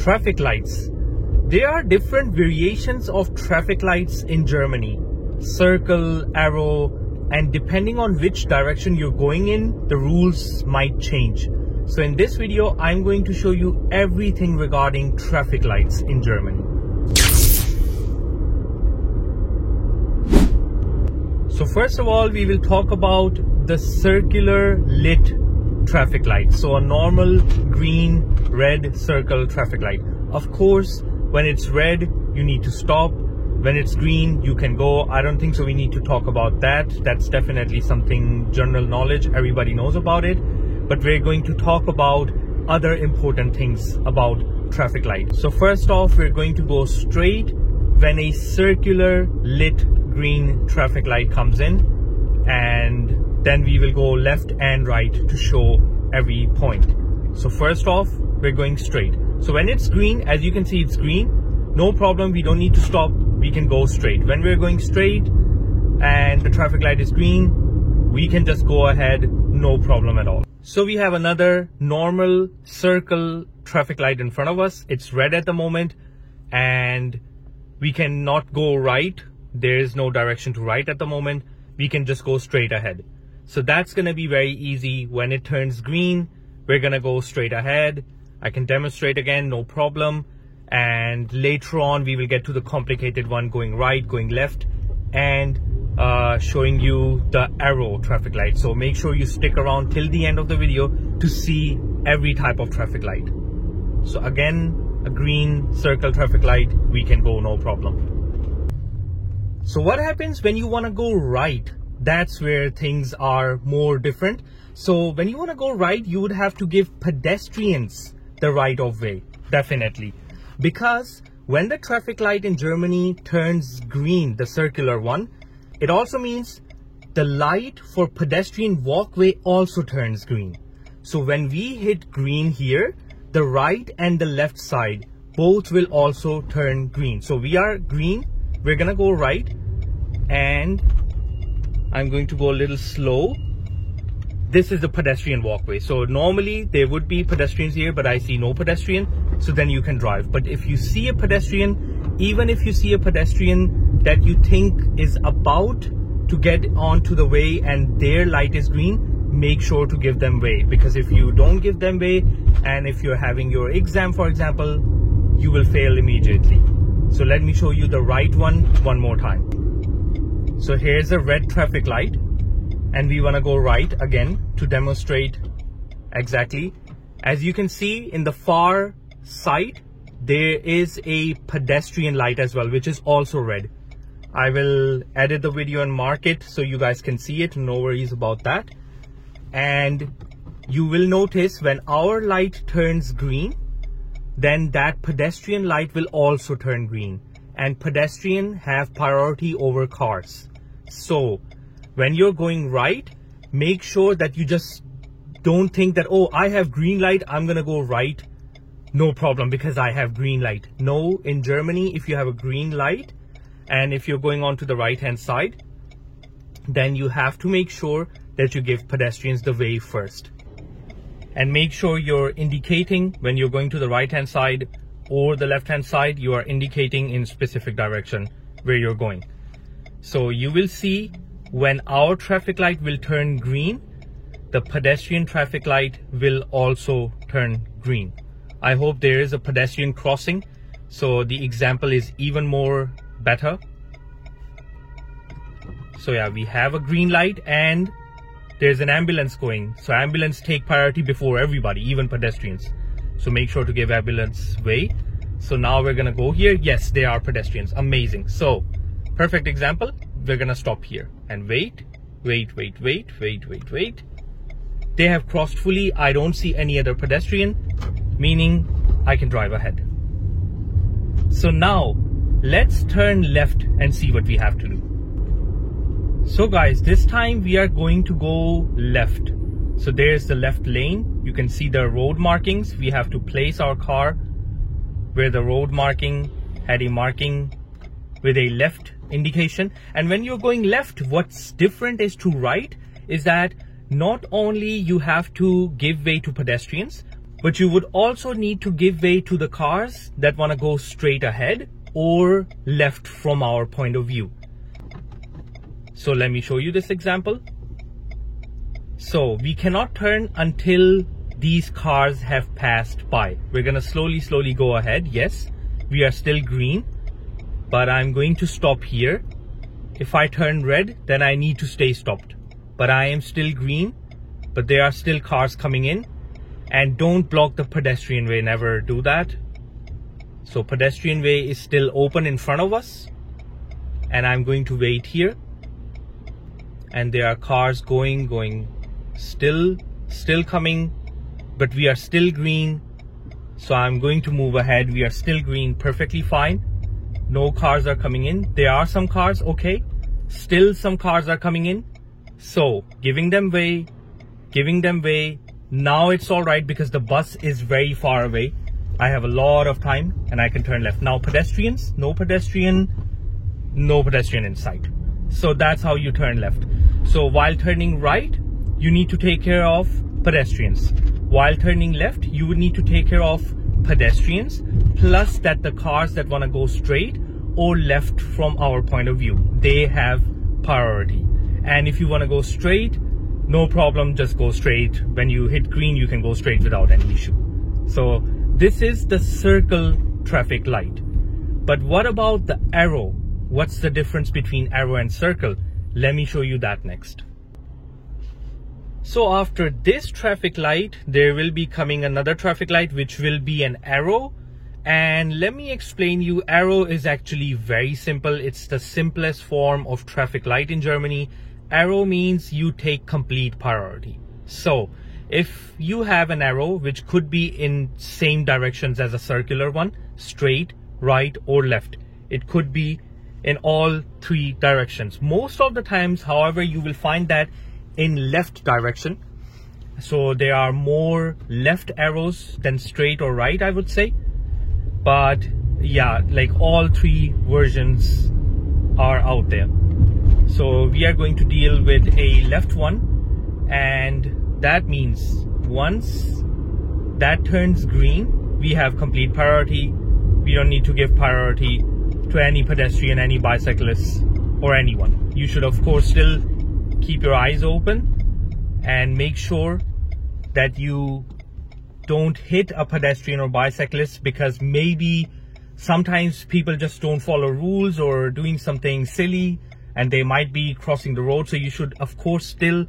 Traffic lights. There are different variations of traffic lights in Germany. Circle, arrow, and depending on which direction you're going in, the rules might change. So in this video, I'm going to show you everything regarding traffic lights in Germany. So first of all, we will talk about the circular lit traffic light. So a normal green, red circle traffic light. Of course, when it's red, you need to stop. When it's green, you can go. I don't think so we need to talk about that. That's definitely something general knowledge. Everybody knows about it. But we're going to talk about other important things about traffic light. So first off, we're going to go straight when a circular lit green traffic light comes in, and then we will go left and right to show every point. So first off, we're going straight. So when it's green, as you can see, it's green. No problem. We don't need to stop. We can go straight. When we're going straight and the traffic light is green, we can just go ahead. No problem at all. So we have another normal circle traffic light in front of us. It's red at the moment and we cannot go right. There is no direction to right at the moment. We can just go straight ahead. So that's going to be very easy. When it turns green, we're going to go straight ahead. I can demonstrate again, no problem. And later on, we will get to the complicated one, going right, going left, and showing you the arrow traffic light. So make sure you stick around till the end of the video to see every type of traffic light. So again, a green circle traffic light, we can go, no problem. So what happens when you want to go right? That's where things are more different. So when you want to go right, you would have to give pedestrians the right of way, definitely. Because when the traffic light in Germany turns green, the circular one, it also means the light for pedestrian walkway also turns green. So when we hit green here, the right and the left side both will also turn green. So we are green, we're gonna go right, and I'm going to go a little slow. This is the pedestrian walkway. So normally there would be pedestrians here, but I see no pedestrian. So then you can drive. But if you see a pedestrian, even if you see a pedestrian that you think is about to get onto the way and their light is green, make sure to give them way. Because if you don't give them way, and if you're having your exam, for example, you will fail immediately. So let me show you the right one more time. So here's a red traffic light. And we want to go right again to demonstrate exactly. As you can see in the far side, there is a pedestrian light as well, which is also red. I will edit the video and mark it so you guys can see it. No worries about that. And you will notice when our light turns green, then that pedestrian light will also turn green. And pedestrian have priority over cars. So when you're going right, make sure that you just don't think that, oh, I have green light, I'm gonna go right. No problem, because I have green light. No, in Germany, if you have a green light and if you're going on to the right hand side, then you have to make sure that you give pedestrians the way first. And make sure you're indicating when you're going to the right hand side or the left hand side, you are indicating in specific direction where you're going. So you will see when our traffic light will turn green, the pedestrian traffic light will also turn green. I hope there is a pedestrian crossing, so the example is even more better. So yeah, we have a green light and there's an ambulance going. So ambulance take priority before everybody, even pedestrians. So make sure to give ambulance way. So now we're gonna go here. Yes, they are pedestrians. Amazing. So perfect example. We're gonna stop here and wait. They have crossed fully. I don't see any other pedestrian, meaning I can drive ahead. So now let's turn left and see what we have to do. So guys, this time we are going to go left. So there's the left lane. You can see the road markings. We have to place our car where the road marking had a marking with a left indication. And when you're going left, what's different is to right is that not only you have to give way to pedestrians, But you would also need to give way to the cars that want to go straight ahead or left from our point of view. So let me show you this example. So we cannot turn until these cars have passed by. We're gonna slowly go ahead. Yes, we are still green, but I'm going to stop here. If I turn red, then I need to stay stopped. But I am still green, but there are still cars coming in. And don't block the pedestrian way, never do that. So pedestrian way is still open in front of us. And I'm going to wait here. And there are cars going, still coming, but we are still green. So I'm going to move ahead. We are still green, perfectly fine. No cars are coming in. There are some cars, okay. Still some cars are coming in. So giving them way. Now it's all right because the bus is very far away. I have a lot of time and I can turn left. Now pedestrians, no pedestrian in sight. So that's how you turn left. So while turning right, you need to take care of pedestrians. While turning left, you would need to take care of pedestrians, plus that the cars that want to go straight or left from our point of view, they have priority. And if you want to go straight, no problem, just go straight. When you hit green, you can go straight without any issue. So this is the circle traffic light. But what about the arrow? What's the difference between arrow and circle? Let me show you that next. So after this traffic light, there will be coming another traffic light, which will be an arrow. And let me explain you, arrow is actually very simple. It's the simplest form of traffic light in Germany. Arrow means you take complete priority. So if you have an arrow, which could be in same directions as a circular one, straight, right, or left. It could be in all three directions. Most of the times, however, you will find that in left direction. So there are more left arrows than straight or right, I would say. But yeah, like all three versions are out there. So we are going to deal with a left one, and that means once that turns green, we have complete priority. We don't need to give priority to any pedestrian, any bicyclist, or anyone. You should of course still keep your eyes open and make sure that you don't hit a pedestrian or bicyclist, because maybe sometimes people just don't follow rules or doing something silly and they might be crossing the road. So you should of course still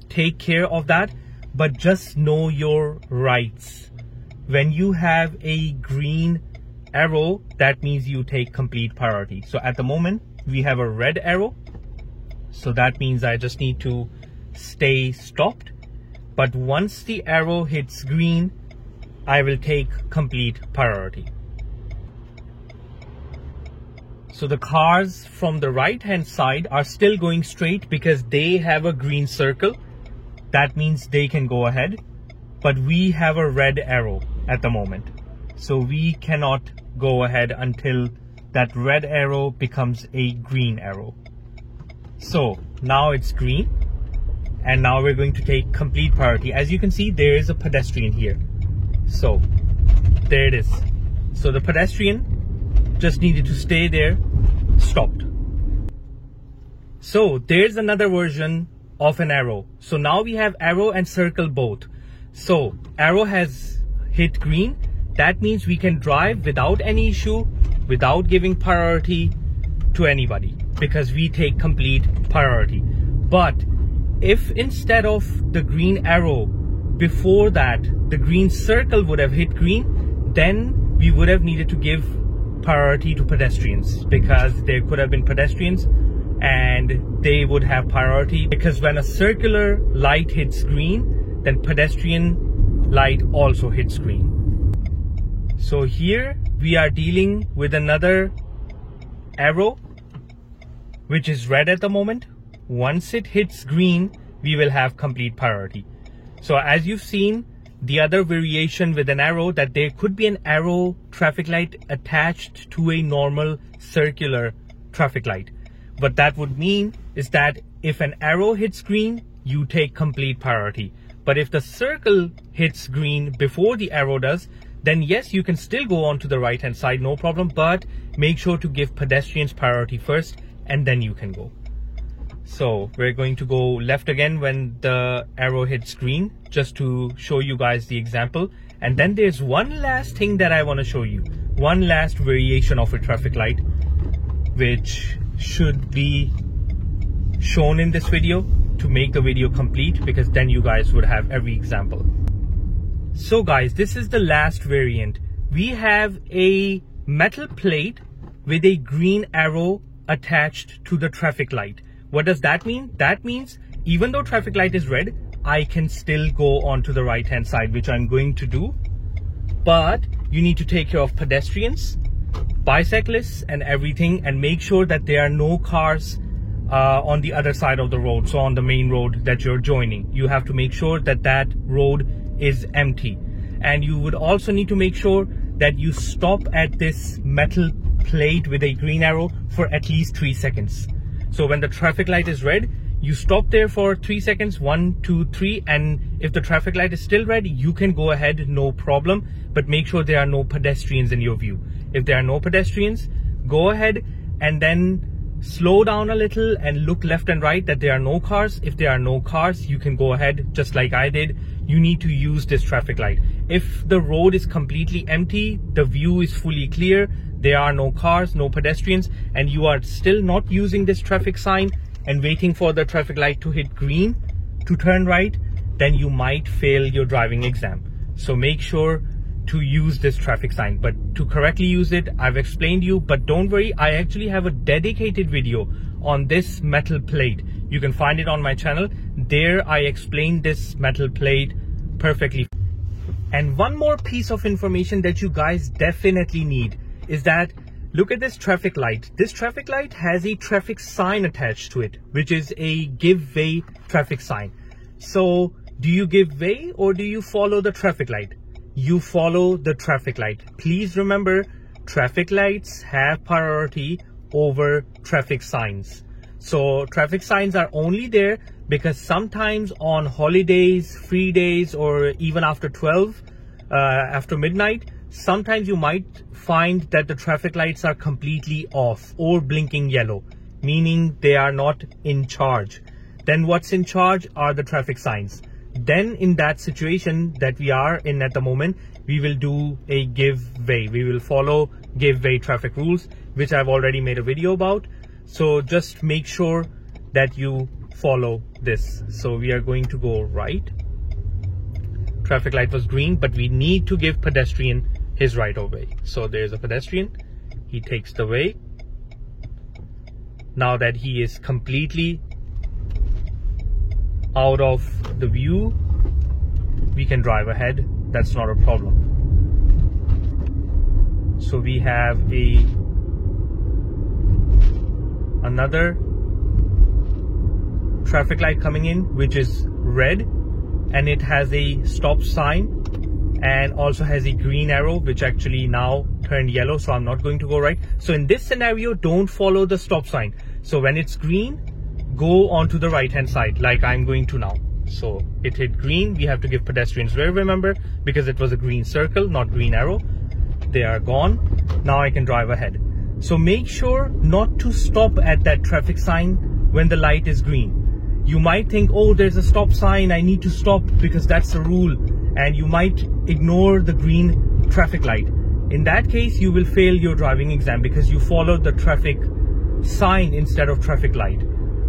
take care of that, but just know your rights. When you have a green arrow, that means you take complete priority. So at the moment we have a red arrow, so that means I just need to stay stopped. But once the arrow hits green, I will take complete priority. So the cars from the right hand side are still going straight because they have a green circle. That means they can go ahead. But we have a red arrow at the moment. So we cannot go ahead until that red arrow becomes a green arrow. So now it's green. And now we're going to take complete priority. As you can see, there is a pedestrian here. So there it is. So the pedestrian just needed to stay there, stopped. So there's another version of an arrow. So now we have arrow and circle both. So arrow has hit green. That means we can drive without any issue, without giving priority to anybody, because we take complete priority. But if instead of the green arrow, before that the green circle would have hit green, then we would have needed to give priority to pedestrians, because there could have been pedestrians and they would have priority, because when a circular light hits green, then pedestrian light also hits green. So here we are dealing with another arrow which is red at the moment. Once it hits green, we will have complete priority. So as you've seen, the other variation with an arrow, that there could be an arrow traffic light attached to a normal circular traffic light. What that would mean is that if an arrow hits green, you take complete priority. But if the circle hits green before the arrow does, then yes, you can still go on to the right hand side, no problem, but make sure to give pedestrians priority first and then you can go. So we're going to go left again when the arrow hits green, just to show you guys the example. And then there's one last thing that I want to show you, one last variation of a traffic light, which should be shown in this video to make the video complete, because then you guys would have every example. So guys, this is the last variant. We have a metal plate with a green arrow attached to the traffic light. What does that mean? That means even though traffic light is red, I can still go onto the right hand side, which I'm going to do. But you need to take care of pedestrians, bicyclists and everything, and make sure that there are no cars on the other side of the road. So on the main road that you're joining, you have to make sure that that road is empty. And you would also need to make sure that you stop at this metal plate with a green arrow for at least 3 seconds. So when the traffic light is red, you stop there for 3 seconds, 1, 2, 3, and if the traffic light is still red, you can go ahead, no problem, but make sure there are no pedestrians in your view. If there are no pedestrians, go ahead and then slow down a little and look left and right that there are no cars. If there are no cars, you can go ahead just like I did. You need to use this traffic light. If the road is completely empty, the view is fully clear, there are no cars, no pedestrians, and you are still not using this traffic sign and waiting for the traffic light to hit green to turn right, then you might fail your driving exam. So make sure to use this traffic sign. But to correctly use it, I've explained you, but don't worry, I actually have a dedicated video on this metal plate. You can find it on my channel. There I explained this metal plate perfectly. And one more piece of information that you guys definitely need is that look at this traffic light. This traffic light has a traffic sign attached to it, which is a give way traffic sign. So do you give way or do you follow the traffic light? You follow the traffic light. Please remember, traffic lights have priority over traffic signs. So traffic signs are only there because sometimes on holidays, free days, or even after 12, after midnight, sometimes you might find that the traffic lights are completely off or blinking yellow, meaning they are not in charge. Then what's in charge are the traffic signs. Then in that situation that we are in at the moment, we will do a give way. We will follow give way traffic rules, which I've already made a video about. So just make sure that you follow this. So we are going to go right. Traffic light was green, but we need to give pedestrian his right of way. So there's a pedestrian. He takes the way. Now that he is completely out of the view, we can drive ahead. That's not a problem. So we have another traffic light coming in, which is red, and it has a stop sign and also has a green arrow, which actually now turned yellow, so I'm not going to go right. So in this scenario, don't follow the stop sign. So when it's green, go onto the right hand side like I'm going to now. So it hit green, we have to give pedestrians way, remember, because it was a green circle, not green arrow. They are gone. Now I can drive ahead. So make sure not to stop at that traffic sign when the light is green. You might think, oh, there's a stop sign, I need to stop because that's the rule, and you might ignore the green traffic light. In that case, you will fail your driving exam because you followed the traffic sign instead of traffic light.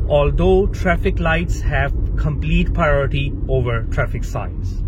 Although traffic lights have complete priority over traffic signs.